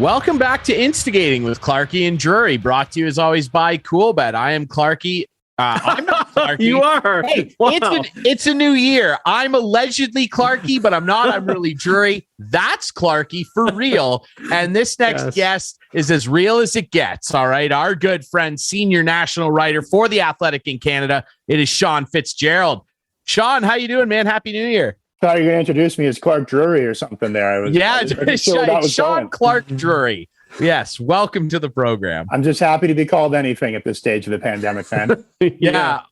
Welcome back to Instigating with Clarkie and Drury, brought to you as always by Coolbet. I am Clarkie. I'm not Clarkie. You are. Hey, wow. it's a new year. I'm allegedly Clarkie, but I'm not. I'm really Drury. That's Clarkie for real. And this next guest is as real as it gets. All right. Our good friend, senior national writer for The Athletic in Canada. It is Sean Fitz-Gerald. Sean, how you doing, man? Happy New Year. I thought you were going to introduce me as Clark Drury or something there. I was sure Sean Clark Drury. Yes, welcome to the program. I'm just happy to be called anything at this stage of the pandemic, man. Yeah,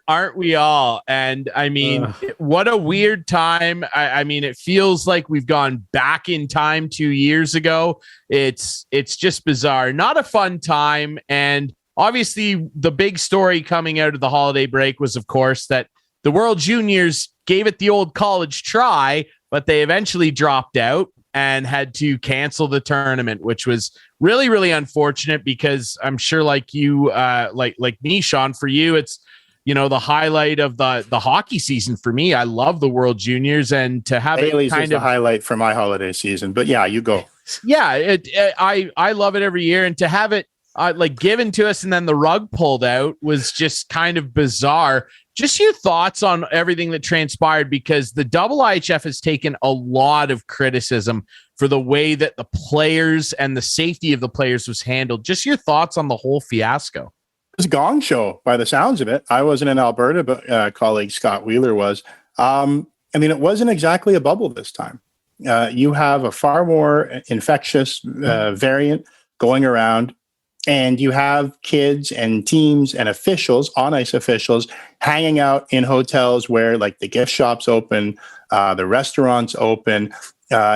aren't we all? And I mean, what a weird time. I mean, it feels like we've gone back in time 2 years ago. It's just bizarre. Not a fun time. And obviously, the big story coming out of the holiday break was, of course, that the World Juniors gave it the old college try, but they eventually dropped out and had to cancel the tournament, which was really, really unfortunate because I'm sure like you, like me, Sean, for you, it's, you know, the highlight of the hockey season for me. I love the World Juniors, and to have Bailey's is the highlight for my holiday season, but yeah, you go. Yeah. I love it every year. And to have it like given to us and then the rug pulled out was just kind of bizarre. Just your thoughts on everything that transpired, because the IIHF has taken a lot of criticism for the way that the players and the safety of the players was handled. Just your thoughts on the whole fiasco. It was a gong show by the sounds of it. I wasn't in Alberta, but colleague Scott Wheeler was. I mean, it wasn't exactly a bubble this time. You have a far more infectious variant going around. And you have kids and teams and officials, on-ice officials, hanging out in hotels where, like, the gift shops open, the restaurants open.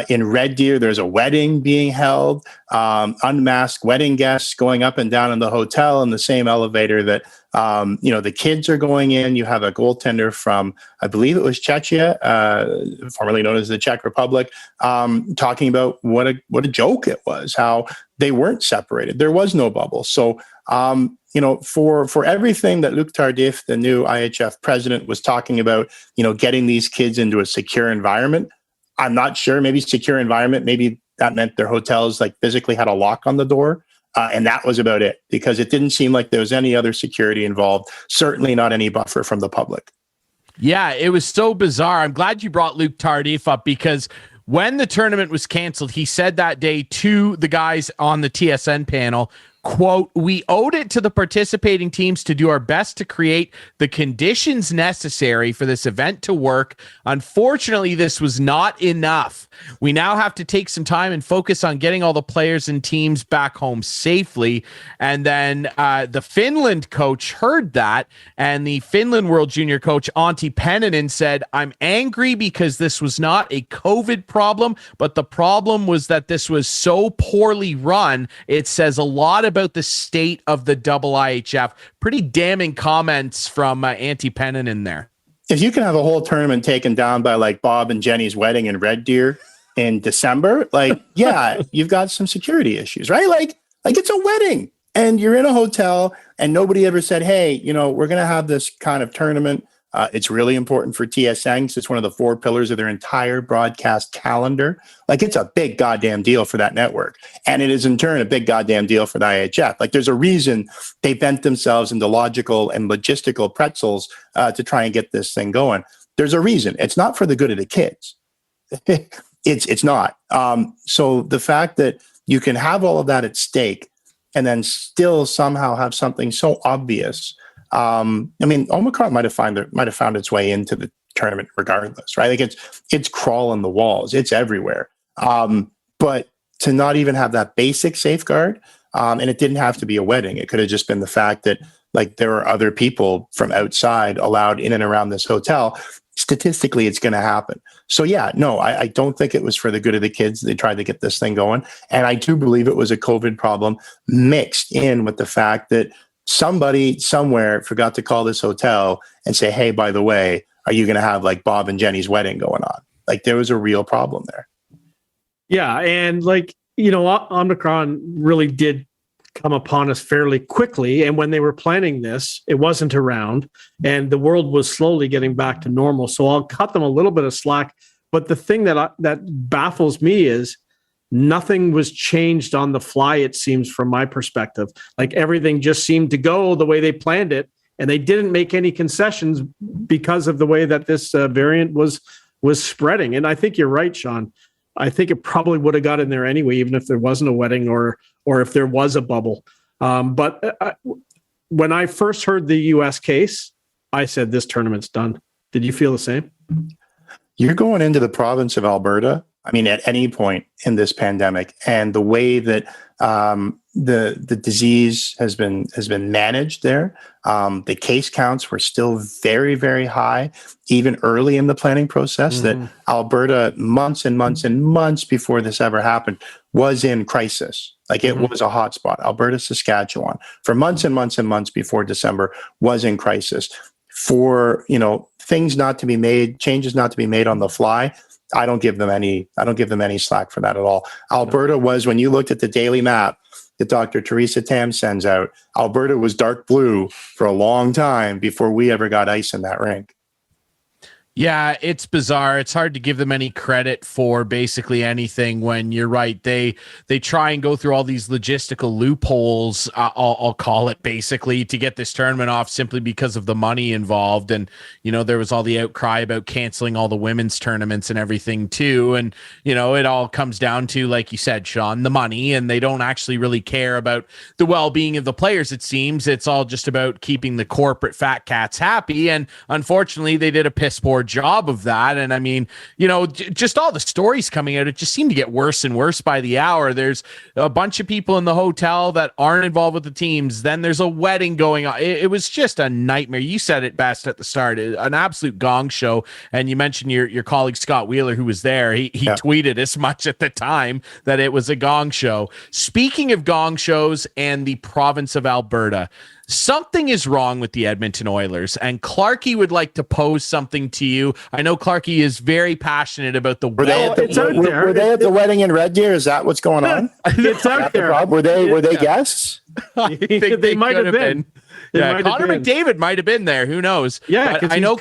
In Red Deer, there's a wedding being held, unmasked wedding guests going up and down in the hotel in the same elevator that, the kids are going in. You have a goaltender from, I believe it was Czechia, formerly known as the Czech Republic, talking about what a joke it was, how they weren't separated. There was no bubble. So, for everything that Luc Tardif, the new IHF president, was talking about, getting these kids into a secure environment, I'm not sure. Maybe secure environment. Maybe that meant their hotels like physically had a lock on the door. And that was about it, because it didn't seem like there was any other security involved. Certainly not any buffer from the public. Yeah, it was so bizarre. I'm glad you brought Luc Tardif up, because when the tournament was canceled, he said that day to the guys on the TSN panel, quote, "We owed it to the participating teams to do our best to create the conditions necessary for this event to work. Unfortunately, this was not enough. We now have to take some time and focus on getting all the players and teams back home safely." And then the Finland coach heard that, and the Finland World Junior coach, Antti Pennanen, said, "I'm angry because this was not a COVID problem, but the problem was that this was so poorly run. It says a lot about the state of the IIHF." Pretty damning comments from Antti Pennanen there. If you can have a whole tournament taken down by like Bob and Jenny's wedding in Red Deer in December, like, yeah, you've got some security issues, right? Like it's a wedding and you're in a hotel and nobody ever said, hey, we're going to have this kind of tournament. It's really important for TSN because it's one of the 4 pillars of their entire broadcast calendar. Like, it's a big goddamn deal for that network. And it is in turn a big goddamn deal for the IHF. Like, there's a reason they bent themselves into logical and logistical pretzels to try and get this thing going. There's a reason. It's not for the good of the kids. It's not. So the fact that you can have all of that at stake and then still somehow have something so obvious. Omicron might have found its way into the tournament regardless, right? Like it's crawling the walls, it's everywhere. But to not even have that basic safeguard, and it didn't have to be a wedding. It could have just been the fact that like there were other people from outside allowed in and around this hotel. Statistically, it's going to happen. So yeah, no, I don't think it was for the good of the kids. They tried to get this thing going. And I do believe it was a COVID problem mixed in with the fact that somebody somewhere forgot to call this hotel and say, hey, by the way, are you going to have like Bob and Jenny's wedding going on? Like, there was a real problem there. Yeah. And Omicron really did come upon us fairly quickly. And when they were planning this, it wasn't around and the world was slowly getting back to normal. So I'll cut them a little bit of slack. But the thing that baffles me is nothing was changed on the fly, it seems, from my perspective. Like everything just seemed to go the way they planned it, and they didn't make any concessions because of the way that this variant was spreading. And I think you're right, Sean. I think it probably would have got in there anyway, even if there wasn't a wedding or if there was a bubble. But when I first heard the U.S. case, I said, this tournament's done. Did you feel the same? You're going into the province of Alberta, I mean, at any point in this pandemic, and the way that the disease has been managed there, the case counts were still very, very high, even early in the planning process. That Alberta, months and months and months before this ever happened, was in crisis. Like it was a hotspot. Alberta, Saskatchewan, for months and months and months before December, was in crisis. For things not to be made, changes not to be made on the fly, I don't give them any slack for that at all. Alberta was, when you looked at the daily map that Dr. Teresa Tam sends out, Alberta was dark blue for a long time before we ever got ice in that rink. Yeah, it's bizarre. It's hard to give them any credit for basically anything when you're right. They try and go through all these logistical loopholes, I'll call it, basically, to get this tournament off simply because of the money involved. And, there was all the outcry about canceling all the women's tournaments and everything too. And, it all comes down to, like you said, Sean, the money, and they don't actually really care about the well-being of the players, it seems. It's all just about keeping the corporate fat cats happy. And unfortunately, they did a piss poor job of that. And I mean, just all the stories coming out, it just seemed to get worse and worse by the hour. There's a bunch of people in the hotel that aren't involved with the teams. Then there's a wedding going on. It was just a nightmare. You said it best at the start, an absolute gong show. And you mentioned your colleague Scott Wheeler, who was there. He tweeted as much at the time that it was a gong show. Speaking of gong shows and the province of Alberta, something is wrong with the Edmonton Oilers, and Clarkie would like to pose something to you. I know Clarkie is very passionate about the wedding. Were they at the wedding in Red Deer? Is that what's going on? It's out there. Were they guests? I think they might have been. Yeah, Connor McDavid might have been there. Who knows? Yeah, I know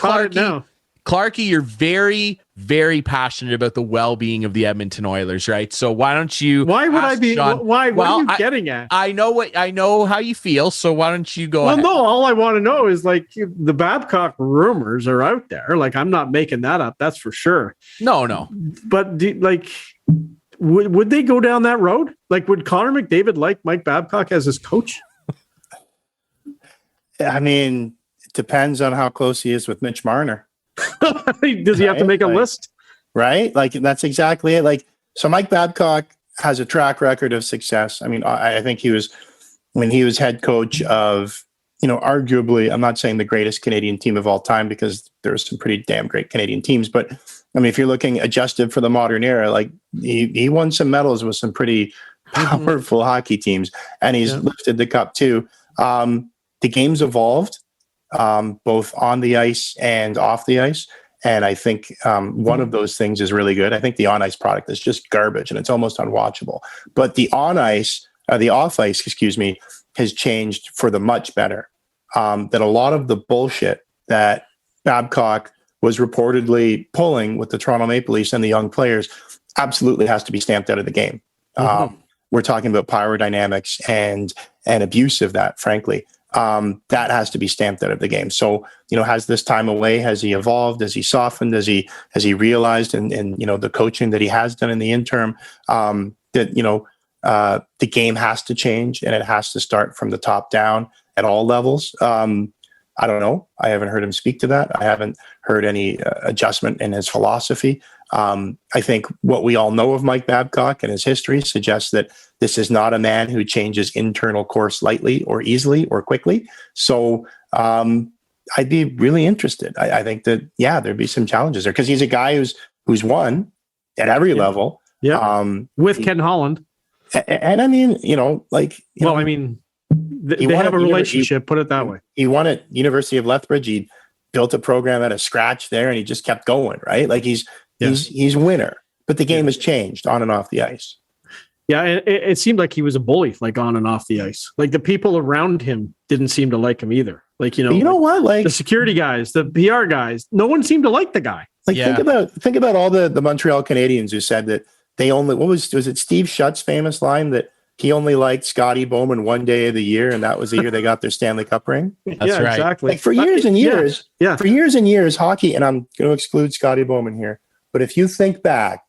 Clarkie, you're very, very passionate about the well-being of the Edmonton Oilers, right? So why don't you? Why would I be? Sean, why? What are you getting at? I know how you feel. So why don't you go? Well, ahead? no. All I want to know is like the Babcock rumors are out there. Like I'm not making that up. That's for sure. No. But would they go down that road? Like, would Connor McDavid like Mike Babcock as his coach? I mean, it depends on how close he is with Mitch Marner. Does he have to make a list? Right? Like, that's exactly it. Like, so Mike Babcock has a track record of success. I mean, I think when he was head coach of, arguably, I'm not saying the greatest Canadian team of all time, because there's some pretty damn great Canadian teams. But I mean, if you're looking adjusted for the modern era, like he won some medals with some pretty powerful hockey teams, and he's lifted the cup too. The game's evolved, both on the ice and off the ice. And I think one of those things is really good. I think the on-ice product is just garbage and it's almost unwatchable. But the off-ice, has changed for the much better. That a lot of the bullshit that Babcock was reportedly pulling with the Toronto Maple Leafs and the young players absolutely has to be stamped out of the game. We're talking about power dynamics and abuse of that, frankly. That has to be stamped out of the game. So, has this time away, has he evolved? Has he softened? Has he realized and the coaching that he has done in the interim, that, the game has to change and it has to start from the top down at all levels. I don't know. I haven't heard him speak to that. I haven't heard any adjustment in his philosophy. I think what we all know of Mike Babcock and his history suggests that this is not a man who changes internal course lightly or easily or quickly. So I'd be really interested. I think that, there'd be some challenges there because he's a guy who's won at every level. Yeah. With Ken Holland. And I mean, they have a relationship, put it that way. He won at University of Lethbridge. He built a program out of scratch there and he just kept going, right? Like he's a winner, but the game has changed on and off the ice. Yeah. It seemed like he was a bully, like on and off the ice. Like the people around him didn't seem to like him either. Like, what? Like the security guys, the PR guys, no one seemed to like the guy. Like think about all the Montreal Canadiens who said that they only, was it Steve Shutt's famous line that he only liked Scotty Bowman one day of the year, and that was the year they got their Stanley Cup ring? That's right. Exactly. Like for years and years, Yeah. for years and years, hockey, and I'm going to exclude Scotty Bowman here, but if you think back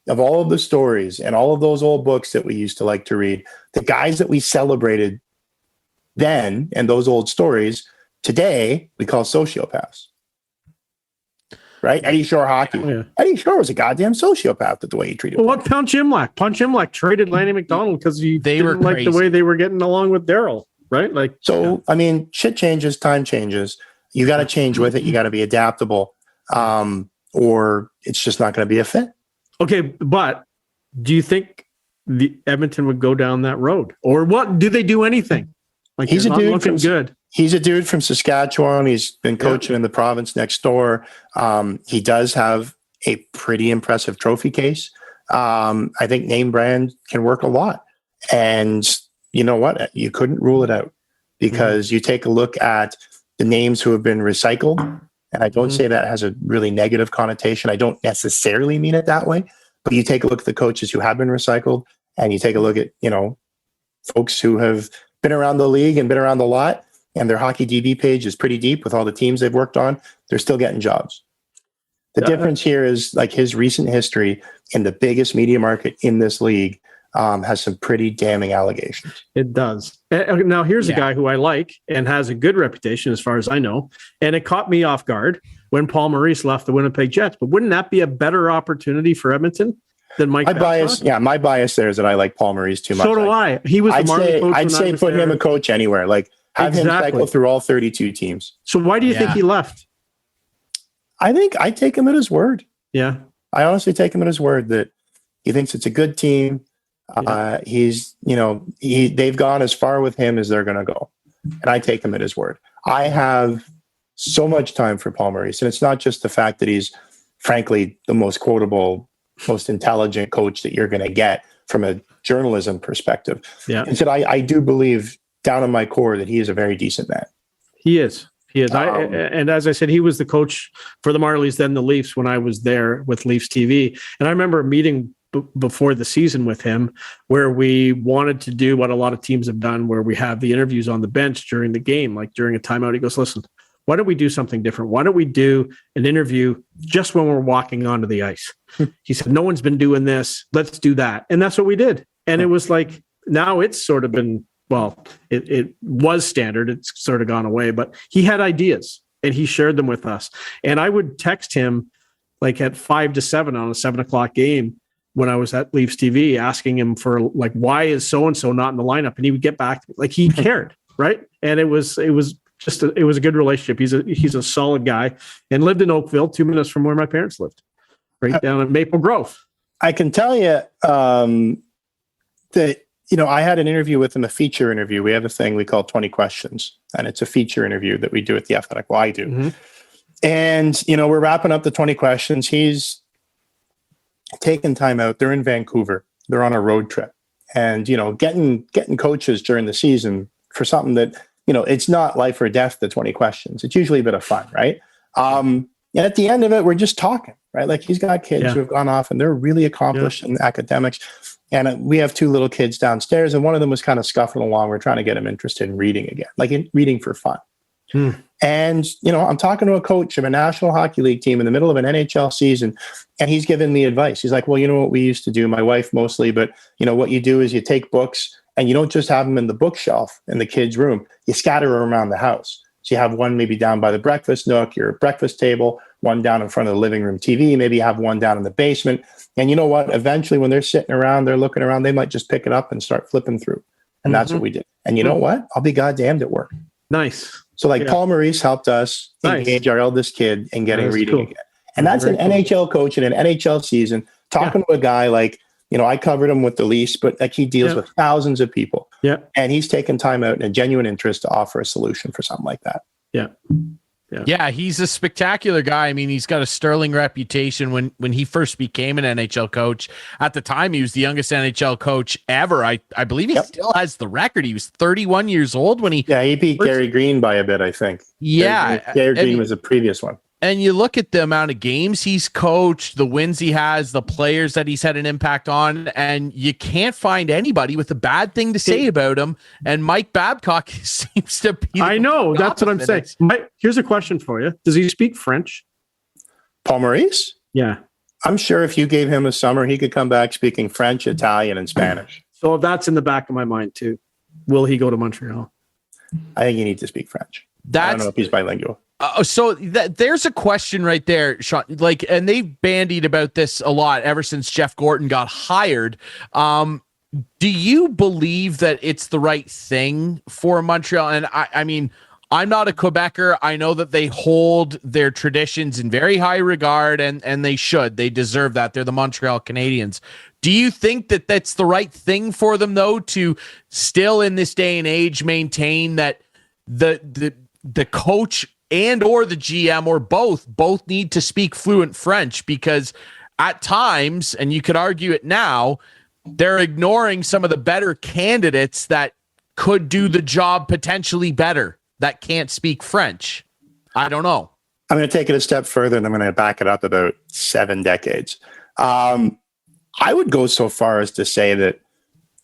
of all of the stories and all of those old books that we used to like to read, the guys that we celebrated then and those old stories, today we call sociopaths. Right? Eddie Shore hockey. Yeah. Eddie Shore was a goddamn sociopath at the way he treated. Well, what Punch Imlach? Punch Imlach traded Lanny McDonald because they didn't like the way they were getting along with Daryl, right? Like, so, I mean, shit changes, time changes. You got to change with it. You got to be adaptable, or it's just not going to be a fit. Okay, but do you think the Edmonton would go down that road, or what? Do they do anything? Like, he's a dude looking good. He's a dude from Saskatchewan. He's been coaching in the province next door. He does have a pretty impressive trophy case. I think name brand can work a lot. And you know what? You couldn't rule it out because you take a look at the names who have been recycled. And I don't say that has a really negative connotation. I don't necessarily mean it that way. But you take a look at the coaches who have been recycled, and you take a look at, folks who have been around the league and been around the lot, and their hockey DB page is pretty deep with all the teams they've worked on. They're still getting jobs. The difference here is like his recent history in the biggest media market in this league has some pretty damning allegations. It does. Now, here's a guy who I like and has a good reputation as far as I know. And it caught me off guard when Paul Maurice left the Winnipeg Jets. But wouldn't that be a better opportunity for Edmonton than Mike? My bias there is that I like Paul Maurice too much. So do I. He was the Marley coach. I'd say put him a coach anywhere. Like have him cycle through all 32 teams. So why do you think he left? I think I take him at his word. Yeah. I honestly take him at his word that he thinks it's a good team. They've gone as far with him as they're going to go. And I take him at his word. I have so much time for Paul Maurice. And it's not just the fact that he's frankly the most quotable, most intelligent coach that you're going to get from a journalism perspective. Yeah. And so I do believe down in my core that he is a very decent man. He is. And as I said, he was the coach for the Marlies, then the Leafs, when I was there with Leafs TV. And I remember a meeting before the season with him where we wanted to do what a lot of teams have done, where we have the interviews on the bench during the game, like during a timeout. He goes, listen, why don't we do something different? Why don't we do an interview just when we're walking onto the ice? He said, no one's been doing this. Let's do that. And that's what we did. And it was like, now it's sort of been, well, it was standard. It's sort of gone away, but he had ideas and he shared them with us. And I would text him like at 5 to 7 on a 7 o'clock game when I was at Leafs TV, asking him for like, why is so-and-so not in the lineup? And he would get back to me. Like he cared. Right. And it was a good relationship. He's a solid guy and lived in Oakville, 2 minutes from where my parents lived, right down in Maple Grove. I can tell you that, I had an interview with him, a feature interview. We have a thing we call 20 questions, and it's a feature interview that we do at The Athletic. Well, I do. Mm-hmm. And, we're wrapping up the 20 questions. He's taking time out. They're in Vancouver. They're on a road trip. And, getting coaches during the season for something that, it's not life or death, the 20 questions. It's usually a bit of fun, right? And at the end of it, we're just talking, right? Like he's got kids who have gone off and they're really accomplished in academics. And we have 2 little kids downstairs, and one of them was kind of scuffling along. We're trying to get him interested in reading again, like in reading for fun. And, I'm talking to a coach of a National Hockey League team in the middle of an NHL season, and he's giving me advice. He's like, well, you know what we used to do, my wife mostly, but, what you do is you take books and you don't just have them in the bookshelf in the kids' room. You scatter them around the house. So you have one maybe down by the breakfast nook, your breakfast table, one down in front of the living room TV, maybe you have one down in the basement. And you know what? Eventually, when they're sitting around, they're looking around, they might just pick it up and start flipping through. And that's what we did. And you know what? I'll be goddamned at work. Nice. So Paul Maurice helped us engage our eldest kid in getting reading again. And that's an NHL coach in an NHL season talking to a guy like, I covered him with the Leafs, but like he deals with thousands of people. Yeah. And he's taken time out and a genuine interest to offer a solution for something like that. Yeah. Yeah, he's a spectacular guy. I mean, he's got a sterling reputation. When he first became an NHL coach, at the time, he was the youngest NHL coach ever. I believe he still has the record. He was 31 years old when he... Yeah, he beat Gary Green by a bit, I think. Yeah. Gary Green was the previous one. And you look at the amount of games he's coached, the wins he has, the players that he's had an impact on, and you can't find anybody with a bad thing to say about him. And Mike Babcock seems to be. I know. That's what I'm saying. Mike, here's a question for you. Does he speak French? Paul Maurice? Yeah. I'm sure if you gave him a summer, he could come back speaking French, Italian, and Spanish. So that's in the back of my mind too. Will he go to Montreal? I think you need to speak French. I don't know if he's bilingual. So there's a question right there, Sean. Like, and they've bandied about this a lot ever since Jeff Gorton got hired. Do you believe that it's the right thing for Montreal? And I mean, I'm not a Quebecer. I know that they hold their traditions in very high regard, and they should. They deserve that. They're the Montreal Canadiens. Do you think that that's the right thing for them, though, to still in this day and age maintain that the coach and or the GM or both need to speak fluent French? Because at times, and you could argue it now, they're ignoring some of the better candidates that could do the job potentially better that can't speak French. I don't know. I'm going to take it a step further, and I'm going to back it up about 7 decades. I would go so far as to say that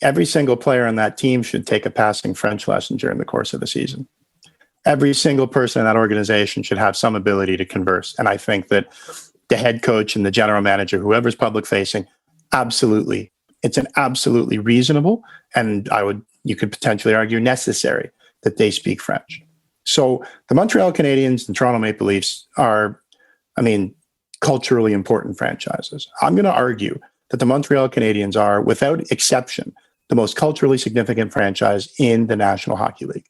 every single player on that team should take a passing French lesson during the course of the season. Every single person in that organization should have some ability to converse. And I think that the head coach and the general manager, whoever's public facing, absolutely, it's an absolutely reasonable, and you could potentially argue necessary, that they speak French. So the Montreal Canadiens and Toronto Maple Leafs are, culturally important franchises. I'm going to argue that the Montreal Canadiens are, without exception, the most culturally significant franchise in the National Hockey League.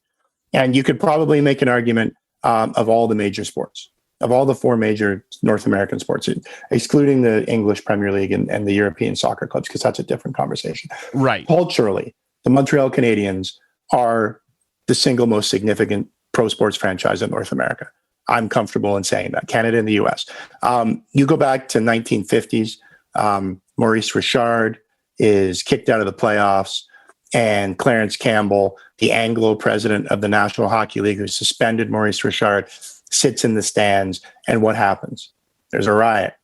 And you could probably make an argument of all the major sports, of all the 4 major North American sports, excluding the English Premier League and the European soccer clubs, because that's a different conversation. Right. Culturally, the Montreal Canadiens are the single most significant pro sports franchise in North America. I'm comfortable in saying that. Canada and the US. You go back to 1950s, Maurice Richard is kicked out of the playoffs, and Clarence Campbell, the Anglo president of the National Hockey League, who suspended Maurice Richard, sits in the stands. And what happens? There's a riot.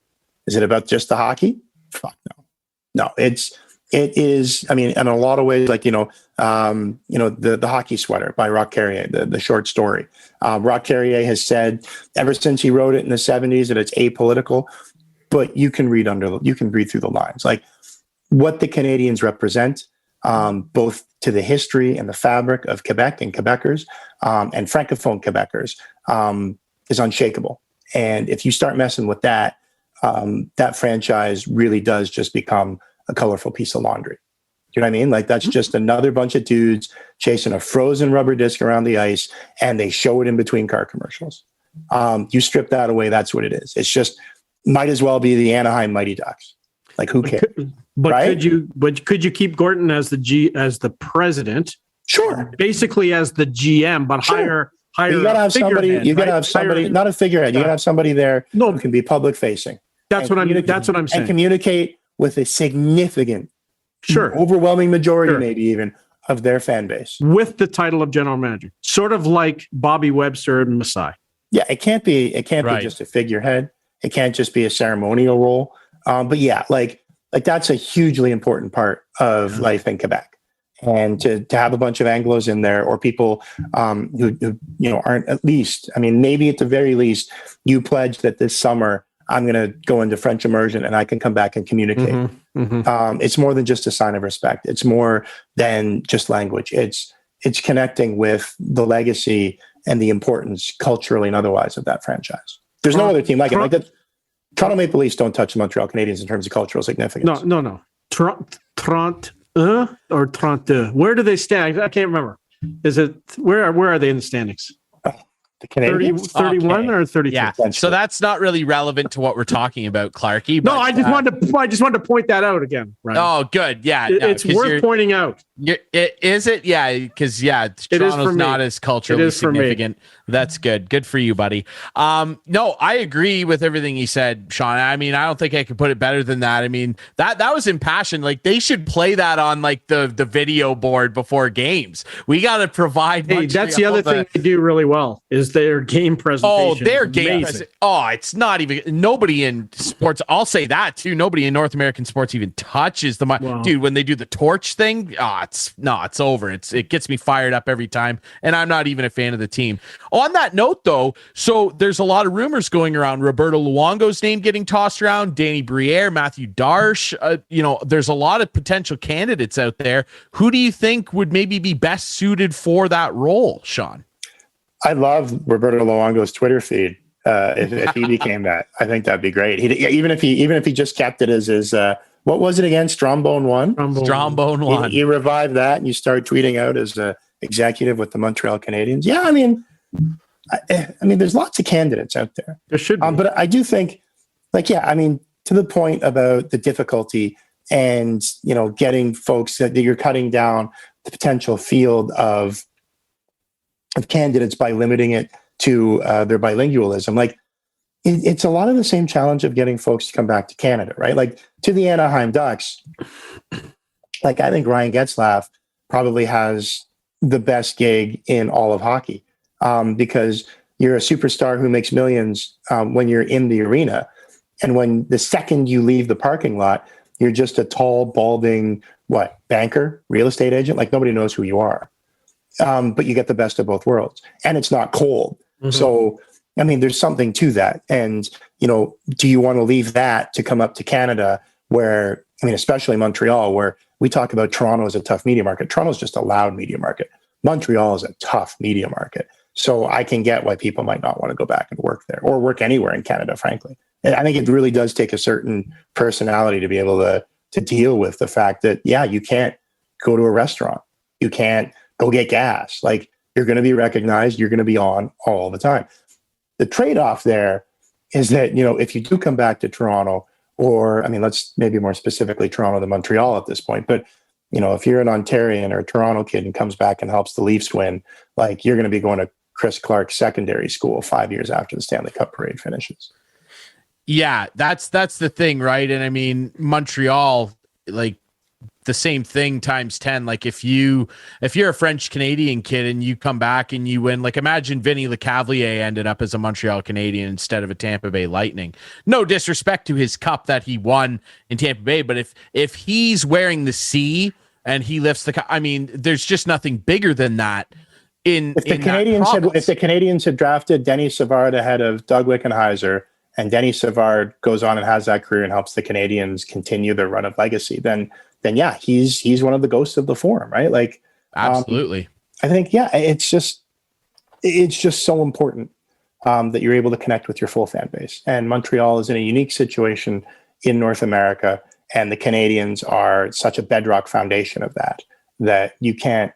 Is it about just the hockey? Fuck no. No, it is. In a lot of ways, like, the hockey sweater by Roch Carrier, the short story. Roch Carrier has said ever since he wrote it in the 70s that it's apolitical, but you can read through the lines. Like, what the Canadians represent, both to the history and the fabric of Quebec and Quebecers, and Francophone Quebecers, is unshakable. And if you start messing with that, that franchise really does just become a colorful piece of laundry. Do you know what I mean? Like, that's just another bunch of dudes chasing a frozen rubber disc around the ice, and they show it in between car commercials. You strip that away, that's what it is. It's just, might as well be the Anaheim Mighty Ducks. Like, who cares? But right? could you keep Gorton as the president? Sure. Basically as the GM, but sure. hire you gotta have somebody. You gotta have somebody, not a figurehead. You gotta have somebody there who can be public facing. That's what I'm saying. And communicate with a significant, overwhelming majority, maybe even, of their fan base, with the title of general manager, sort of like Bobby Webster and Masai. Yeah, it can't be just a figurehead. It can't just be a ceremonial role. But yeah, like that's a hugely important part of life in Quebec. And to have a bunch of Anglos in there, or people who aren't, at least, maybe at the very least, you pledge that this summer I'm going to go into French immersion and I can come back and communicate. It's more than just a sign of respect. It's more than just language. It's connecting with the legacy and the importance culturally and otherwise of that franchise. There's no other team like it. Like that. Toronto Maple Leafs don't touch the Montreal Canadiens in terms of cultural significance. No. 31 or 32? Where do they stand? I can't remember. Is it where are they in the standings? The Canadiens? 31 or 32? Yeah. So that's not really relevant to what we're talking about, Clarky. No, I just wanted to point that out again. Right? Oh, good. Yeah. It's worth pointing out. Is it? Yeah, because Toronto's not as culturally significant. That's good. Good for you, buddy. No, I agree with everything he said, Sean. I mean, I don't think I could put it better than that. I mean, that was impassioned. Like, they should play that on like the video board before games. We got to provide. Hey, that's the other thing they do really well is their game presentation. Oh, their game. It's not even. Nobody in sports. I'll say that too. Nobody in North American sports even touches the mic. Wow. Dude, when they do the torch thing, it's over. It gets me fired up every time, and I'm not even a fan of the team. On that note, though, so there's a lot of rumors going around. Roberto Luongo's name getting tossed around. Danny Briere, Matthew Darche. There's a lot of potential candidates out there. Who do you think would maybe be best suited for that role, Sean? I love Roberto Luongo's Twitter feed. If he became that, I think that'd be great. Even if he just kept it as his. What was it again? Strombone 1? Strombone 1. You revive that and you start tweeting out as an executive with the Montreal Canadiens. Yeah, I mean, there's lots of candidates out there. There should be. But I do think, to the point about the difficulty and, getting folks that you're cutting down the potential field of candidates by limiting it to their bilingualism. Like, it's a lot of the same challenge of getting folks to come back to Canada, right? Like, to the Anaheim Ducks, I think Ryan Getzlaf probably has the best gig in all of hockey because you're a superstar who makes millions when you're in the arena. And when the second you leave the parking lot, you're just a tall, balding, banker, real estate agent? Like, nobody knows who you are. But you get the best of both worlds. And it's not cold. Mm-hmm. So, there's something to that. And, do you want to leave that to come up to Canada where, especially Montreal, where we talk about Toronto as a tough media market. Toronto's just a loud media market. Montreal is a tough media market. So I can get why people might not want to go back and work there or work anywhere in Canada, frankly. And I think it really does take a certain personality to be able to deal with the fact that, you can't go to a restaurant. You can't go get gas. Like, you're going to be recognized. You're going to be on all the time. The trade-off there is that, if you do come back to Toronto, or, let's maybe more specifically Toronto than Montreal at this point, but, if you're an Ontarian or a Toronto kid and comes back and helps the Leafs win, you're going to be going to Chris Clark Secondary School 5 years after the Stanley Cup parade finishes. Yeah, that's the thing, right? And Montreal, the same thing times 10. Like, if you're a French Canadian kid and you come back and you win, imagine Vinny Lecavalier ended up as a Montreal Canadian instead of a Tampa Bay Lightning. No disrespect to his cup that he won in Tampa Bay, but if he's wearing the C and he lifts the cup, there's just nothing bigger than that. If the Canadians had drafted Denny Savard ahead of Doug Wickenheiser, and Denny Savard goes on and has that career and helps the Canadians continue their run of legacy, then he's one of the ghosts of the Forum, right? Absolutely. I think, it's just so important that you're able to connect with your full fan base. And Montreal is in a unique situation in North America, and the Canadians are such a bedrock foundation of that you can't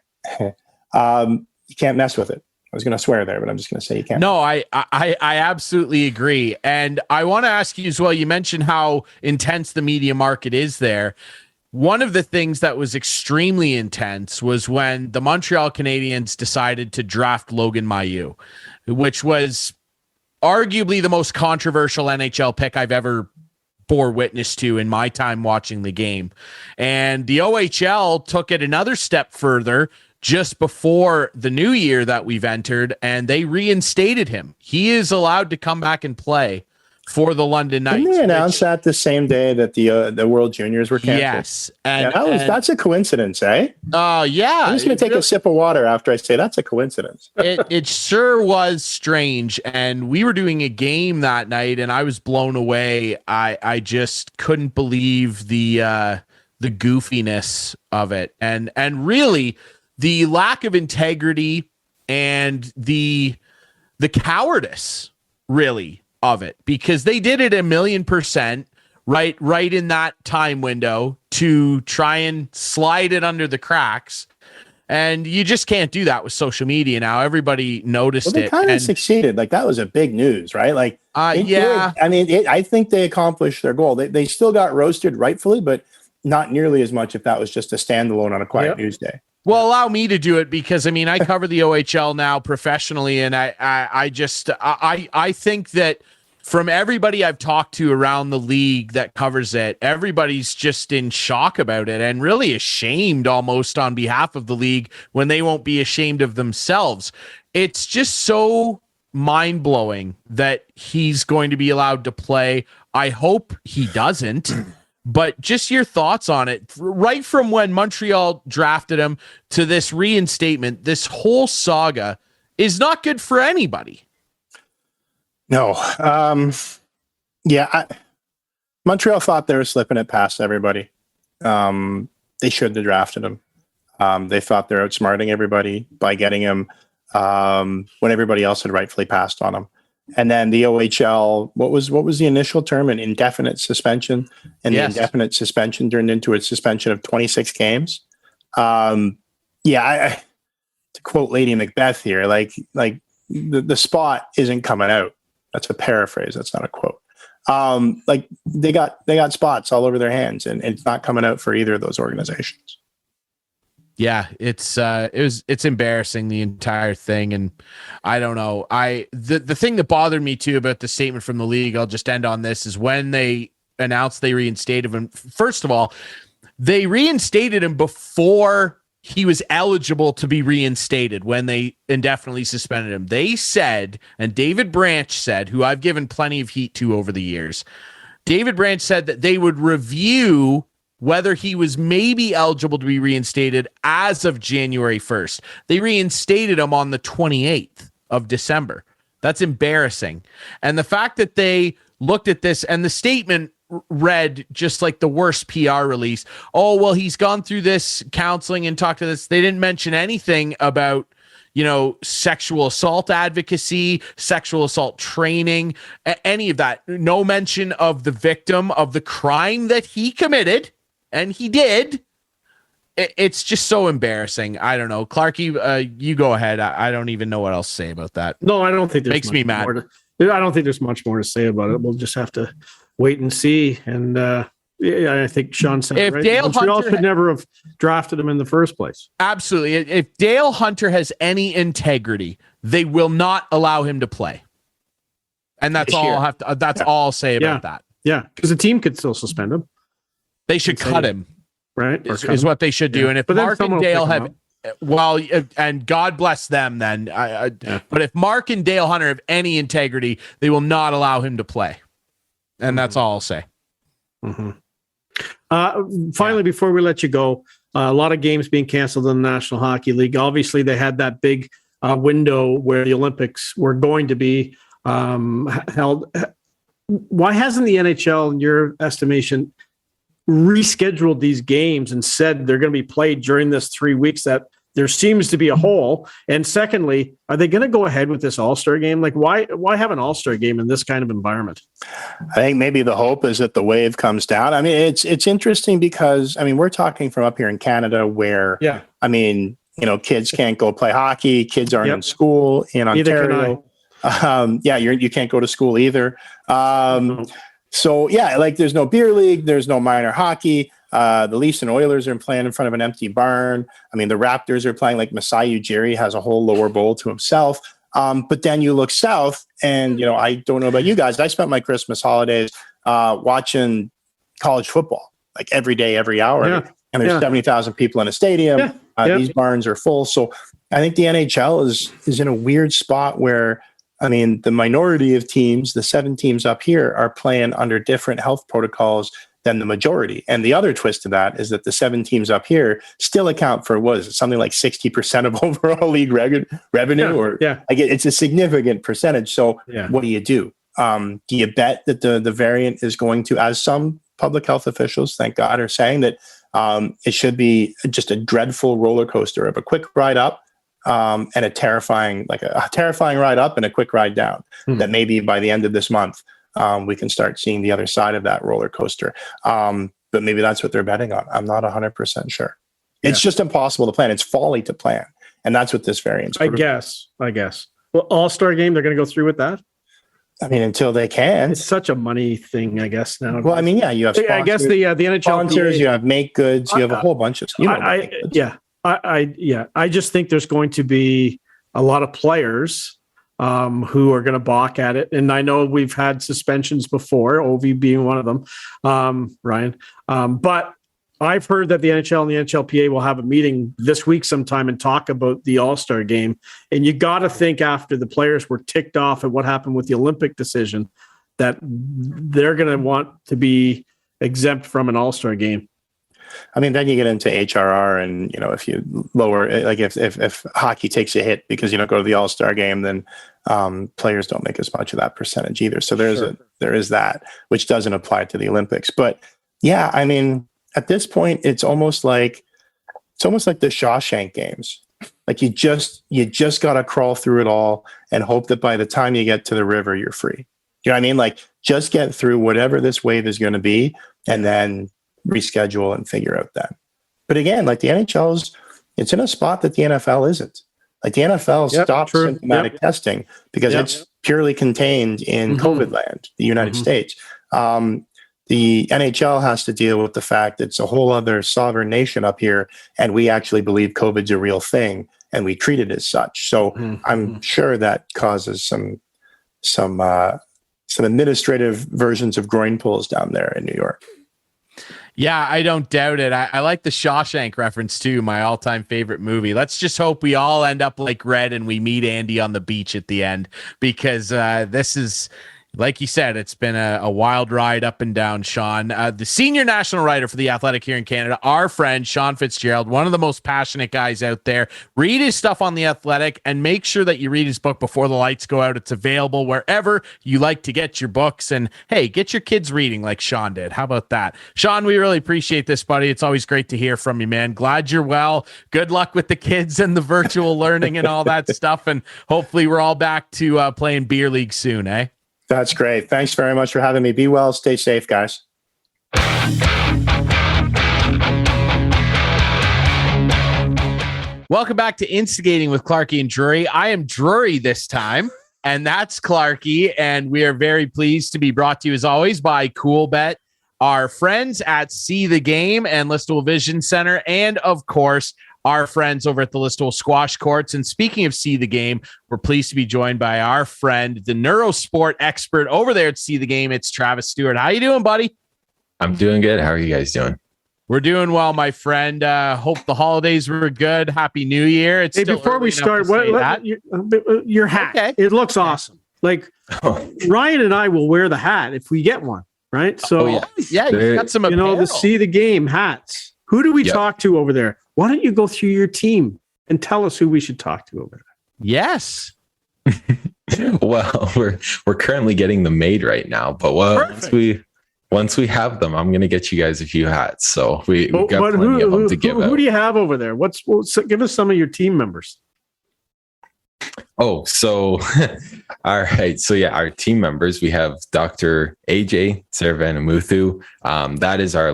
mess with it. I was going to swear there, but I'm just going to say you can't. No, I absolutely agree. And I want to ask you as well, you mentioned how intense the media market is there. One of the things that was extremely intense was when the Montreal Canadiens decided to draft Logan Mailloux, which was arguably the most controversial NHL pick I've ever bore witness to in my time watching the game. And the OHL took it another step further just before the new year that we've entered, and they reinstated him. He is allowed to come back and play for the London Knights. Didn't they announce that the same day that the World Juniors were canceled? Yes. That's a coincidence, eh? Yeah. I'm just going to take a sip of water after I say that's a coincidence. It sure was strange. And we were doing a game that night, and I was blown away. I just couldn't believe the goofiness of it. And really, the lack of integrity and the cowardice, really, of it, because they did it 1,000,000% right in that time window to try and slide it under the cracks. And you just can't do that with social media now. Everybody noticed they kind of succeeded. That was a big news, right? Yeah. I think they accomplished their goal. They still got roasted rightfully, but not nearly as much if that was just a standalone on a quiet news day. Well, allow me to do it because I mean I cover the OHL now professionally, and I think that from everybody I've talked to around the league that covers it, everybody's just in shock about it and really ashamed almost on behalf of the league when they won't be ashamed of themselves. It's just so mind-blowing that he's going to be allowed to play. I hope he doesn't. But just your thoughts on it, right from when Montreal drafted him to this reinstatement, this whole saga is not good for anybody. No. Montreal thought they were slipping it past everybody. They shouldn't have drafted him. They thought they're outsmarting everybody by getting him when everybody else had rightfully passed on him. And then the OHL, what was the initial term? An indefinite suspension, and the indefinite suspension turned into a suspension of 26 games. To quote Lady Macbeth here, like the spot isn't coming out. That's a paraphrase. That's not a quote. Like they got spots all over their hands, and it's not coming out for either of those organizations. Yeah, it's embarrassing, the entire thing. And I don't know. The thing that bothered me too about the statement from the league, I'll just end on this, is when they announced they reinstated him. First of all, they reinstated him before he was eligible to be reinstated when they indefinitely suspended him. They said, and David Branch said, who I've given plenty of heat to over the years, David Branch said that they would review whether he was maybe eligible to be reinstated as of January 1st. They reinstated him on the 28th of December. That's embarrassing. And the fact that they looked at this and the statement read just like the worst PR release. Oh, well, he's gone through this counseling and talked to this. They didn't mention anything about, sexual assault advocacy, sexual assault training, any of that. No mention of the victim of the crime that he committed. And he did. It's just so embarrassing. I don't know. Clarky, you go ahead. I don't even know what else to say about that. No, I don't think there's makes me mad. I don't think there's much more to say about it. We'll just have to wait and see. And I think Sean said if right. Dale Montreal Hunter should never have drafted him in the first place. Absolutely. If Dale Hunter has any integrity, they will not allow him to play. And that's all I'll have to. That's all I'll say about that. Yeah, because the team could still suspend him. They should cut him, right? Is what they should do. Yeah. And if Mark and Dale have, and God bless them then. But if Mark and Dale Hunter have any integrity, they will not allow him to play. And that's all I'll say. Mm-hmm. Finally, before we let you go, a lot of games being canceled in the National Hockey League. Obviously, they had that big window where the Olympics were going to be held. Why hasn't the NHL, in your estimation, rescheduled these games and said they're going to be played during this 3 weeks that there seems to be a hole? And secondly, are they going to go ahead with this All-Star game? Like, why have an All-Star game in this kind of environment? I think maybe the hope is that the wave comes down. I mean, it's interesting because, I mean, we're talking from up here in Canada where, I mean, kids can't go play hockey. Kids aren't in school in Ontario. You can't go to school either. So like there's no beer league, there's no minor hockey. The Leafs and Oilers are playing in front of an empty barn. I mean, the Raptors are playing like Masai Ujiri has a whole lower bowl to himself. But then you look south and, I don't know about you guys. I spent my Christmas holidays watching college football, like every day, every hour. Yeah. And there's 70,000 people in a stadium. These barns are full. So I think the NHL is in a weird spot where, I mean, the minority of teams, the 7 teams up here, are playing under different health protocols than the majority. And the other twist to that is that the 7 teams up here still account for, something like 60% of overall league revenue? It's a significant percentage. So what do you do? Do you bet that the variant is going to, as some public health officials, thank God, are saying that it should be just a dreadful roller coaster of a quick ride up, and a terrifying ride up and a quick ride down, that maybe by the end of this month, we can start seeing the other side of that roller coaster. But maybe that's what they're betting on. I'm not 100% sure. It's just impossible to plan. It's folly to plan. And that's what this variant's. I guess. Well, All-Star game, they're going to go through with that? I mean, until they can. It's such a money thing, I guess now. Well, I mean, yeah, you have sponsors, I guess the NHL sponsors, you have make goods, you have a whole bunch of. I just think there's going to be a lot of players who are going to balk at it, and I know we've had suspensions before, Ovi being one of them, Ryan. But I've heard that the NHL and the NHLPA will have a meeting this week sometime and talk about the All-Star game. And you got to think after the players were ticked off at what happened with the Olympic decision that they're going to want to be exempt from an All-Star game. I mean, then you get into HRR, and if you lower, like if hockey takes a hit because you don't go to the All-Star game, then players don't make as much of that percentage either. So there is that, which doesn't apply to the Olympics. But yeah, I mean, at this point, it's almost like the Shawshank games. Like you just got to crawl through it all and hope that by the time you get to the river, you're free. You know what I mean? Like just get through whatever this wave is going to be, and then reschedule and figure out that. But again, like the NHL's, it's in a spot that the NFL isn't. Like the NFL stopped symptomatic testing because it's purely contained in COVID land, the United States. The NHL has to deal with the fact that it's a whole other sovereign nation up here, and we actually believe COVID's a real thing, and we treat it as such. So I'm sure that causes some administrative versions of groin pulls down there in New York. Yeah, I don't doubt it. I like the Shawshank reference too, my all-time favorite movie. Let's just hope we all end up like Red and we meet Andy on the beach at the end, because this is, like you said, it's been a wild ride up and down, Sean. The senior national writer for The Athletic here in Canada, our friend, Sean Fitz-Gerald, one of the most passionate guys out there. Read his stuff on The Athletic and make sure that you read his book before the lights go out. It's available wherever you like to get your books. And hey, get your kids reading like Sean did. How about that? Sean, we really appreciate this, buddy. It's always great to hear from you, man. Glad you're well. Good luck with the kids and the virtual learning and all that stuff. And hopefully we're all back to playing beer league soon, eh? That's great. Thanks very much for having me. Be well. Stay safe, guys. Welcome back to Instigating with Clarkie and Drury. I am Drury this time, and that's Clarkie, and we are very pleased to be brought to you, as always, by CoolBet, our friends at See the Game and Listowel Vision Center, and, of course, our friends over at the Listowel Squash Courts. And speaking of See the Game, we're pleased to be joined by our friend, the neurosport expert over there at See the Game. It's Travis Stewart. How you doing, buddy? I'm doing good. How are you guys doing? We're doing well, my friend. Hope the holidays were good. Happy New Year. It's before we start, your hat. Okay. It looks awesome. Like Ryan and I will wear the hat if we get one, right? So you got some apparel. The See the Game hats. Who do we talk to over there? Why don't you go through your team and tell us who we should talk to over there? Yes. Well, we're currently getting them made right now, but once we have them, I'm going to get you guys a few hats. So we've got plenty of them to give out. Who do you have over there? Give us some of your team members. Oh, so all right. So our team members, we have Dr. AJ Saravanamuthu. That is our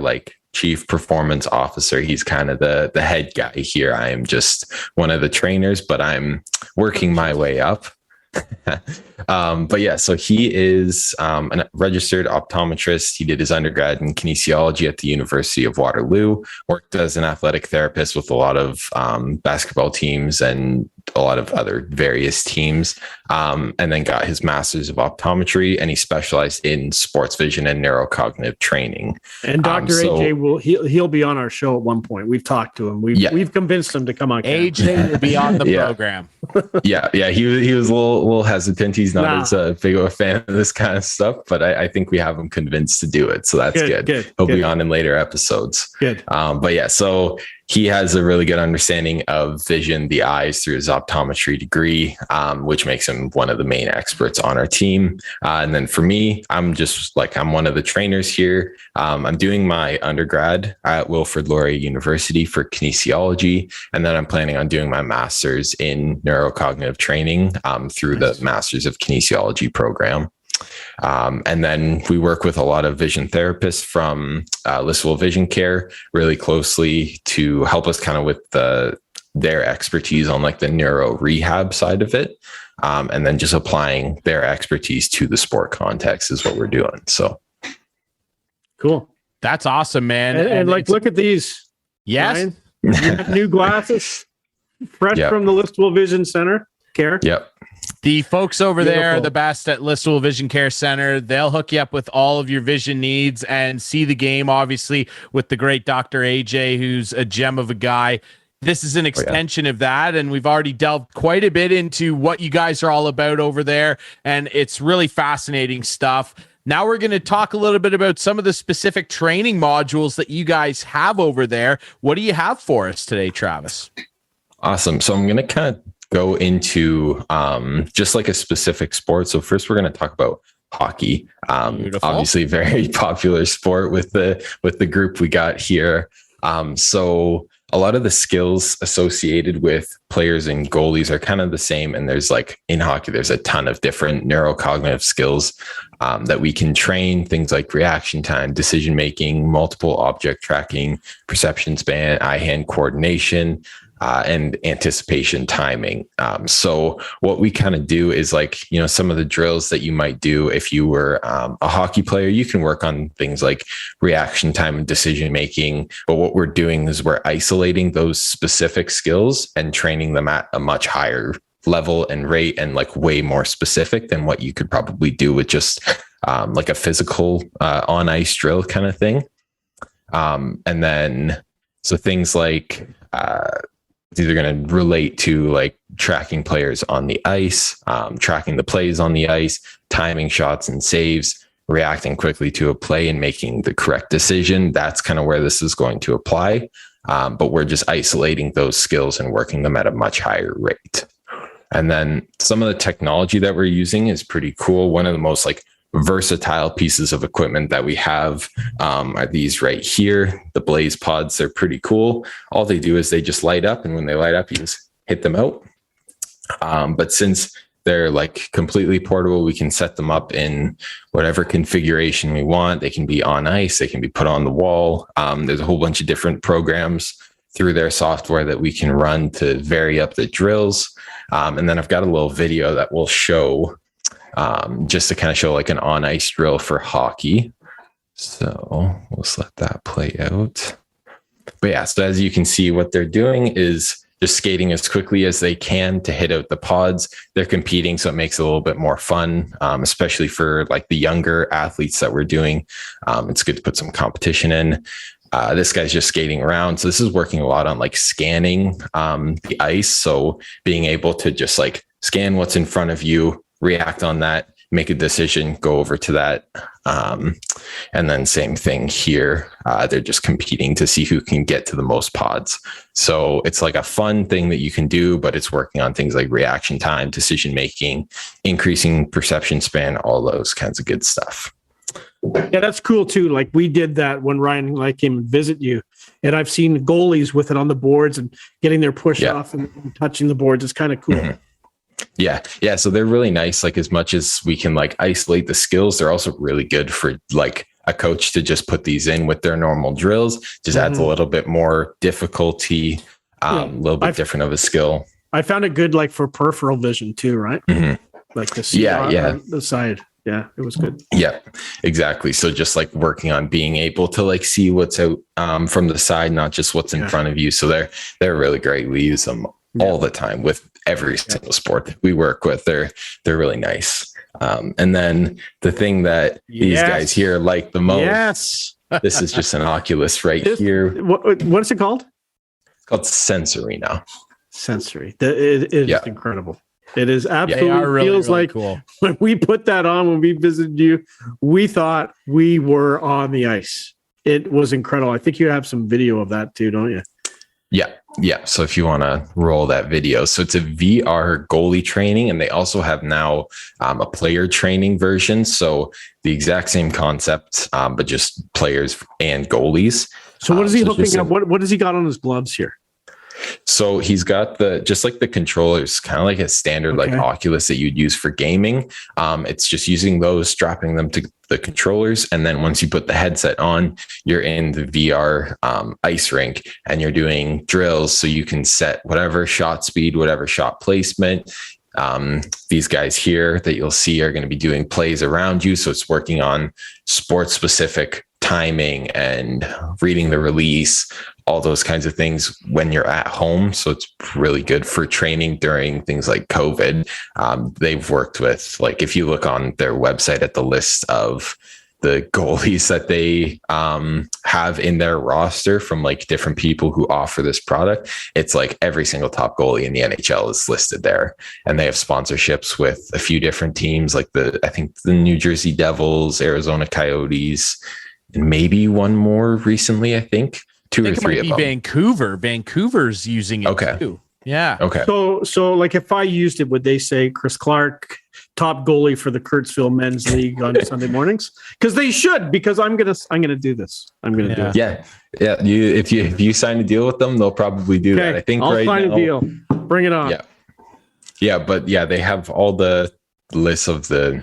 chief performance officer. He's kind of the head guy here. I am just one of the trainers, but I'm working my way up. So he is a registered optometrist. He did his undergrad in kinesiology at the University of Waterloo, worked as an athletic therapist with a lot of basketball teams and a lot of other various teams, and then got his master's of optometry, and he specialized in sports vision and neurocognitive training. And Dr. AJ he'll be on our show at one point. We've talked to him. We've convinced him to come on. AJ will be on the program. He was a little hesitant. He's not as big of a fan of this kind of stuff, but I think we have him convinced to do it. So that's good. He'll be on in later episodes. Good. So he has a really good understanding of vision, the eyes, through his optometry degree, which makes him one of the main experts on our team. And then for me, I'm one of the trainers here. I'm doing my undergrad at Wilfrid Laurier University for kinesiology. And then I'm planning on doing my master's in neurocognitive training through the Masters of Kinesiology program. And then we work with a lot of vision therapists from Listowel Vision Care really closely to help us kind of with the their expertise on like the neuro rehab side of it. And then just applying their expertise to the sport context is what we're doing. So cool. That's awesome, man. And like, look at these. Yes. Ryan, you got new glasses, fresh from the Listowel Vision Center care. Yep. The folks over there are Beautiful. the best at Listowel Vision Care Center. They'll hook you up with all of your vision needs and see the game, obviously, with the great Dr. AJ, who's a gem of a guy. This is an extension of that, and we've already delved quite a bit into what you guys are all about over there, and it's really fascinating stuff. Now we're going to talk a little bit about some of the specific training modules that you guys have over there. What do you have for us today, Travis? Awesome. So I'm going to kind of go into just like a specific sport. So first we're going to talk about hockey. Obviously very popular sport with the group we got here. So a lot of the skills associated with players and goalies are kind of the same. And there's like in hockey, there's a ton of different neurocognitive skills that we can train, things like reaction time, decision-making, multiple object tracking, perception span, eye-hand coordination, and anticipation timing. So what we kind of do is like, some of the drills that you might do if you were a hockey player, you can work on things like reaction time and decision making. But what we're doing is we're isolating those specific skills and training them at a much higher level and rate and like way more specific than what you could probably do with just like a physical on ice drill kind of thing. And then so things like it's either going to relate to like tracking players on the ice, tracking the plays on the ice, timing shots and saves, reacting quickly to a play and making the correct decision. That's kind of where this is going to apply. But we're just isolating those skills and working them at a much higher rate. And then some of the technology that we're using is pretty cool. One of the most like versatile pieces of equipment that we have are these right here. The Blaze pods, they're pretty cool. All they do is they just light up, and when they light up, you just hit them out. But since they're like completely portable, we can set them up in whatever configuration we want. They can be on ice, they can be put on the wall. There's a whole bunch of different programs through their software that we can run to vary up the drills. And then I've got a little video that will show just to kind of show like an on ice drill for hockey. So let's let that play out. But yeah, so as you can see, what they're doing is just skating as quickly as they can to hit out the pods. They're competing, so it makes it a little bit more fun, especially for like the younger athletes that we're doing. It's good to put some competition in. This guy's just skating around. So this is working a lot on like scanning the ice. So being able to just like scan what's in front of you, react on that, make a decision, go over to that. And then same thing here. They're just competing to see who can get to the most pods. So it's like a fun thing that you can do, but it's working on things like reaction time, decision making, increasing perception span, all those kinds of good stuff. Yeah, that's cool too. Like we did that when Ryan like came and visit you, and I've seen goalies with it on the boards and getting their push off and touching the boards. It's kind of cool. Mm-hmm. Yeah. So they're really nice. Like as much as we can like isolate the skills, they're also really good for like a coach to just put these in with their normal drills. Just adds a little bit more difficulty, a little bit different of a skill. I found it good like for peripheral vision too, right? Mm-hmm. Like the the side. Yeah, it was good. Yeah, exactly. So just like working on being able to like see what's out from the side, not just what's in front of you. So they're really great. We use them all the time with every single sport that we work with. They're really nice. And then the thing that these guys here like the most, this is just an Oculus right here. What is it called? It's called Sensory now. Sensory. It is incredible. It is absolutely really, feels really like cool. When we put that on, when we visited you, we thought we were on the ice. It was incredible. I think you have some video of that too, don't you? Yeah. So if you want to roll that video, so it's a VR goalie training, and they also have now a player training version. So the exact same concept, but just players and goalies. So what is he hooking up? What has he got on his gloves here? So he's got just like the controllers, kind of like a standard like Oculus that you'd use for gaming. It's just using those, strapping them to the controllers. And then once you put the headset on, you're in the VR ice rink and you're doing drills. So you can set whatever shot speed, whatever shot placement. These guys here that you'll see are going to be doing plays around you. So it's working on sports specific timing and reading the release, all those kinds of things when you're at home. So it's really good for training during things like COVID. They've worked with, like, if you look on their website at the list of the goalies that they have in their roster from like different people who offer this product, it's like every single top goalie in the NHL is listed there. And they have sponsorships with a few different teams, like I think the New Jersey Devils, Arizona Coyotes, and maybe one more recently, I think. Two or three of them. Vancouver. Vancouver's using it too. Yeah. Okay. So like if I used it, would they say Chris Clark, top goalie for the Kurtzville Men's League on Sunday mornings? Because they should. Because I'm gonna do this. I'm gonna do it. Yeah. If you sign a deal with them, they'll probably do that. I think I'll sign a deal. Bring it on. Yeah. But they have all the lists of the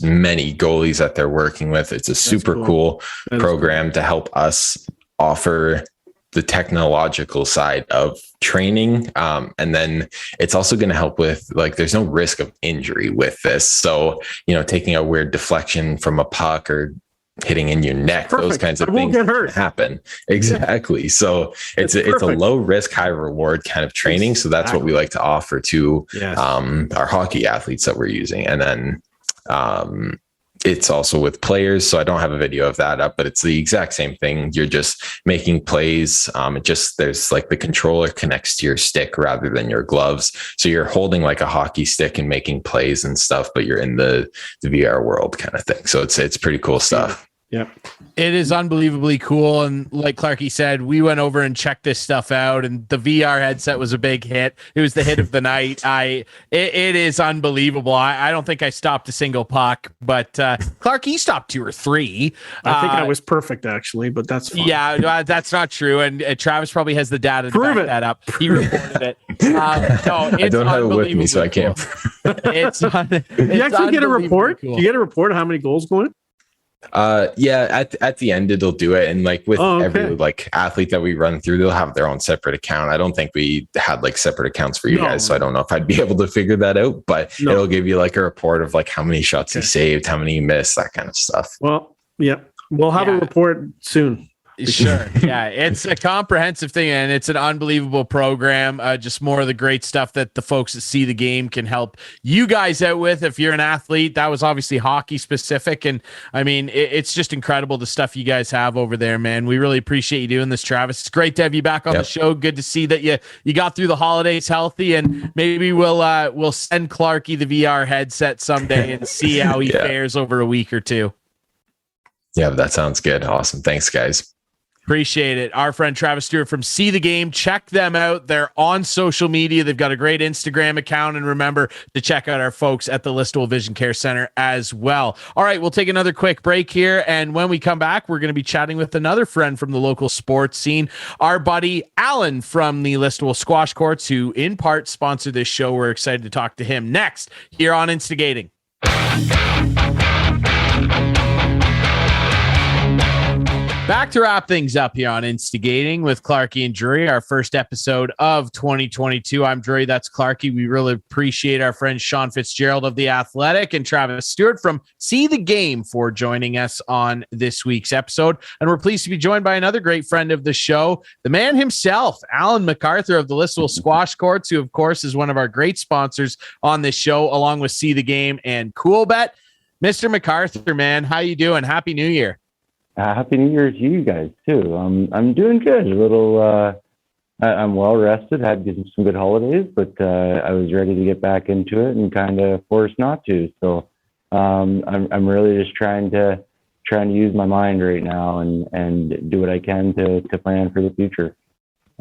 many goalies that they're working with. It's a super cool program to help us offer the technological side of training. And then it's also going to help with, like, there's no risk of injury with this. So, taking a weird deflection from a puck or hitting in your neck, those kinds of things happen. Exactly. Yeah. So it's a low risk, high reward kind of training. So that's what we like to offer to our hockey athletes that we're using. And then, it's also with players. So I don't have a video of that up, but it's the exact same thing. You're just making plays. There's like the controller connects to your stick rather than your gloves. So you're holding like a hockey stick and making plays and stuff, but you're in the VR world kind of thing. So it's pretty cool stuff. Yeah, it is unbelievably cool. And like Clarky said, we went over and checked this stuff out, and the VR headset was a big hit. It was the hit of the night. It is unbelievable. I don't think I stopped a single puck, but Clark, you stopped 2 or 3. I think I was perfect actually, but that's fine. Yeah, that's not true. And Travis probably has the data to back that up. He reported it. No, I don't have it with me, so I can't. It's you actually get a report? Cool. You get a report of how many goals go in? At the end it'll do it, and like with every like athlete that we run through, they'll have their own separate account. I don't think we had like separate accounts for you guys, so I don't know if I'd be able to figure that out, but it'll give you like a report of like how many shots he saved, how many he missed, that kind of stuff. Well, we'll have a report soon. Sure. Yeah, it's a comprehensive thing, and it's an unbelievable program. Just more of the great stuff that the folks that See the Game can help you guys out with. If you're an athlete, that was obviously hockey specific, and I mean, it's just incredible the stuff you guys have over there, man. We really appreciate you doing this, Travis. It's great to have you back on the show. Good to see that you got through the holidays healthy, and maybe we'll send Clarky the VR headset someday and see how he fares over a week or two. Yeah, that sounds good. Awesome. Thanks, guys. Appreciate it. Our friend Travis Stewart from See the Game. Check them out. They're on social media. They've got a great Instagram account. And remember to check out our folks at the Listowel Vision Care Center as well. All right, we'll take another quick break here. And when we come back, we're going to be chatting with another friend from the local sports scene, our buddy Alan from the Listowel Squash Courts, who in part sponsored this show. We're excited to talk to him next here on Instigating. Back to wrap things up here on Instigating with Clarky and Drury, our first episode of 2022. I'm Drury, that's Clarky. We really appreciate our friend Sean Fitz-Gerald of The Athletic and Travis Stewart from See the Game for joining us on this week's episode. And we're pleased to be joined by another great friend of the show, the man himself, Alan MacArthur of the Listowel Squash Courts, who, of course, is one of our great sponsors on this show, along with See the Game and Coolbet. Mr. MacArthur, man, how you doing? Happy New Year. Happy New Year to you guys too. I'm doing good. A little, I'm well rested. Had some good holidays, but I was ready to get back into it and kind of forced not to. So I'm really just trying to use my mind right now and do what I can to plan for the future.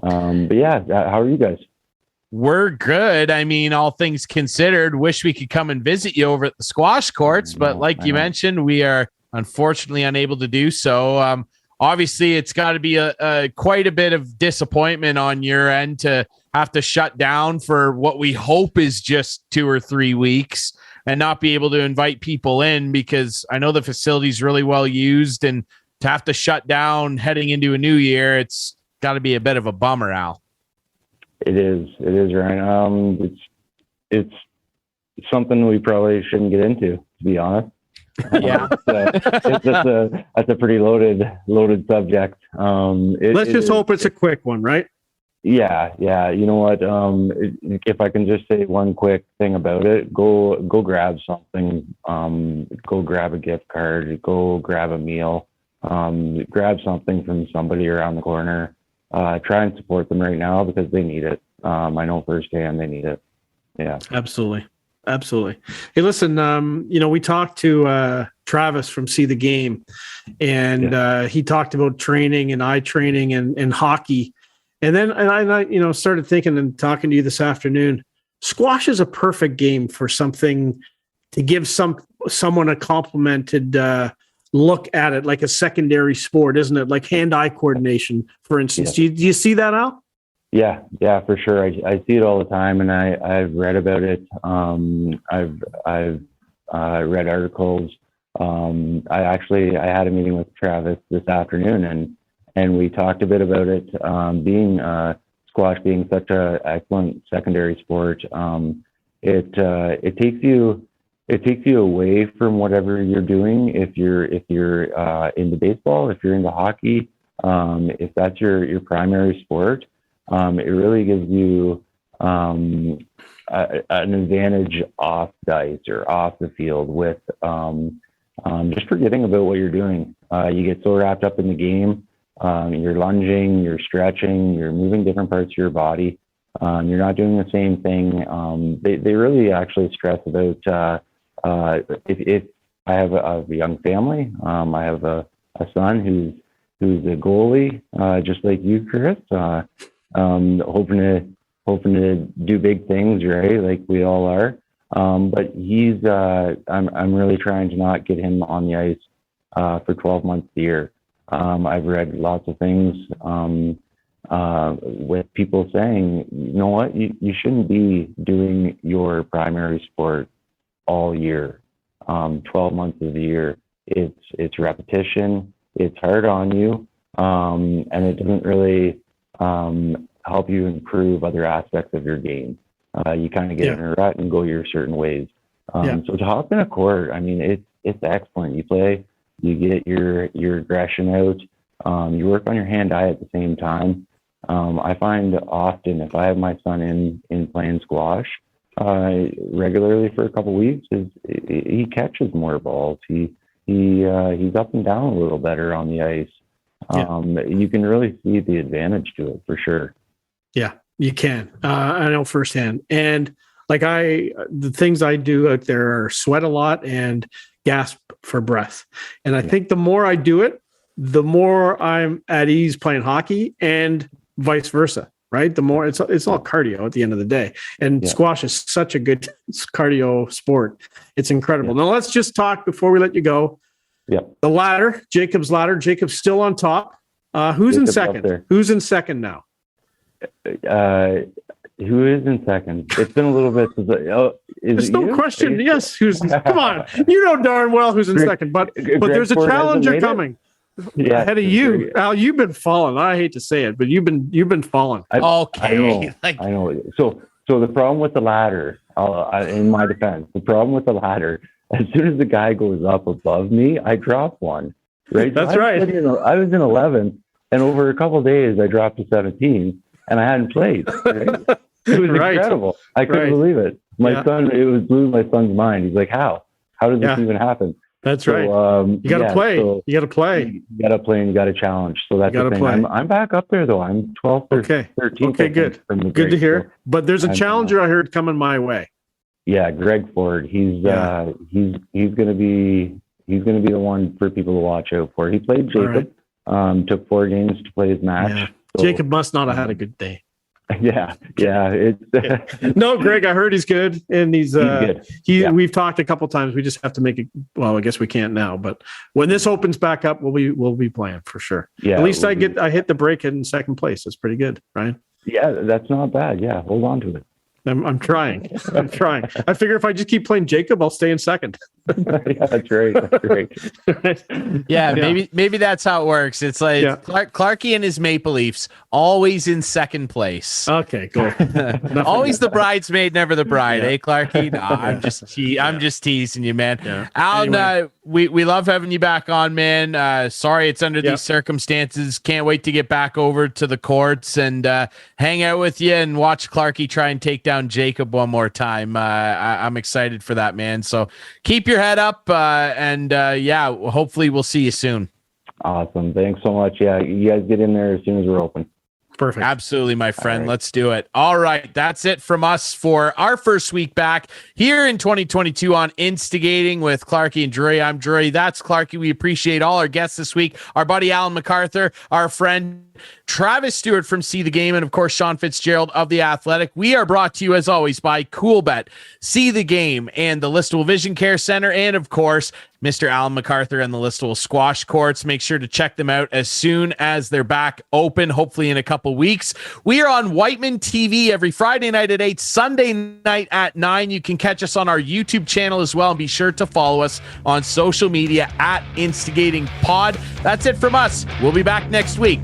But yeah, how are you guys? We're good. I mean, all things considered, wish we could come and visit you over at the squash courts, but like you mentioned, we are unfortunately unable to do so. Obviously, it's got to be a quite a bit of disappointment on your end to have to shut down for what we hope is just 2 or 3 weeks. and not be able to invite people in, because I know the facility's really well used, and to have to shut down heading into a new year, it's got to be a bit of a bummer, Al. It is, Ryan. It's something we probably shouldn't get into, to be honest. Yeah. That's a pretty loaded subject. Let's just hope it's a quick one, right? Yeah. You know what? If I can just say one quick thing about it, go grab something. Go grab a gift card. Go grab a meal. Grab something from somebody around the corner. Try and support them right now because they need it. I know firsthand they need it. Yeah. Absolutely. Hey, listen, we talked to Travis from See the Game, and he talked about training and eye training and hockey. And then I started thinking and talking to you this afternoon, squash is a perfect game for something to give someone a complimented look at it, like a secondary sport, isn't it? Like hand-eye coordination, for instance. Yeah. Do you see that, Al? Yeah, for sure. I see it all the time, and I've read about it. I've read articles. I had a meeting with Travis this afternoon, and we talked a bit about it. Being squash being such an excellent secondary sport, it takes you away from whatever you're doing. If you're into baseball, if you're into hockey, if that's your primary sport. It really gives you an advantage off the ice or off the field with just forgetting about what you're doing. You get so wrapped up in the game. You're lunging, you're stretching, you're moving different parts of your body. You're not doing the same thing. They really actually stress about if I have a young family. I have a son who's a goalie, just like you, Chris. Hoping to do big things, right? Like we all are. But he's, I'm really trying to not get him on the ice for 12 months a year. I've read lots of things with people saying, you know what, you shouldn't be doing your primary sport all year, 12 months of the year. It's repetition. It's hard on you, and it doesn't really help you improve other aspects of your game. You kind of get in a rut and go your certain ways. So to hop in a court, I mean, it's excellent. You play, you get your aggression out. You work on your hand-eye at the same time. I find often if I have my son in playing squash regularly for a couple of weeks, he catches more balls. He's up and down a little better on the ice. You can really see the advantage to it for sure. Yeah, you can. I know firsthand. And like the things I do out there are sweat a lot and gasp for breath. And I think the more I do it, the more I'm at ease playing hockey, and vice versa, right? The more it's all cardio at the end of the day. And squash is such a good cardio sport. It's incredible. Now let's just talk before we let you go. Yeah. The ladder, Jacob's ladder. Jacob's still on top. Who's in second? Who's in second now? Who is in second? It's been a little bit since there's no question. Yes, who's come on. You know darn well who's in second, but there's a challenger coming. Yeah, ahead of you. Al, you've been falling. I hate to say it, but you've been falling. I know. So the problem with the ladder, in my defense, the problem with the ladder, as soon as the guy goes up above me, I drop one. Right. That's right. I was in 11th, and over a couple of days, I dropped to 17, and I hadn't played. Right? It was incredible. I couldn't believe it. My son, it blew my son's mind. He's like, "How does this even happen?" That's right. You got to play. So you got to play. You got to play, and you got to challenge. So that's the thing. I'm back up there though. I'm 12th or 13th. Okay, good. Good to hear. But there's a challenger I heard coming my way. Yeah, Greg Ford. He's gonna be the one for people to watch out for. He played Jacob. Took 4 games to play his match. Yeah. So, Jacob must not have had a good day. Yeah. No, Greg, I heard he's good, and he's good. We've talked a couple times. We just have to make it. Well, I guess we can't now, but when this opens back up, we'll be playing for sure. Yeah. At least I hit the break in second place. That's pretty good, Ryan. Yeah, that's not bad. Yeah, hold on to it. I'm trying. I'm trying. I figure if I just keep playing Jacob, I'll stay in second. Yeah, that's right. That's right. Yeah, maybe that's how it works. It's like Clarky and his Maple Leafs always in second place. Okay, cool. Always the bridesmaid, never the bride, eh, Clarky? No, I'm just teasing you, man. Yeah. Alan, Anyway. we love having you back on, man. Sorry it's under these circumstances. Can't wait to get back over to the courts and hang out with you and watch Clarky try and take down Jacob one more time. I'm excited for that, man. So keep your head up, and hopefully we'll see you soon. Awesome. Thanks so much. Yeah, you guys get in there as soon as we're open. Perfect. Absolutely, my friend. Right. Let's do it. All right. That's it from us for our first week back here in 2022 on Instigating with Clarky and Drury. I'm Drury. That's Clarky. We appreciate all our guests this week. Our buddy Alan MacArthur, our friend Travis Stewart from See the Game, and of course, Sean Fitz-Gerald of The Athletic. We are brought to you, as always, by CoolBet, See the Game, and the Listowel Vision Care Center, and of course, Mr. Alan MacArthur and the Listowel Squash Courts. Make sure to check them out as soon as they're back open, hopefully in a couple weeks. We are on Whiteman TV every Friday night at 8, Sunday night at 9. You can catch us on our YouTube channel as well, and be sure to follow us on social media at Instigating Pod. That's it from us. We'll be back next week.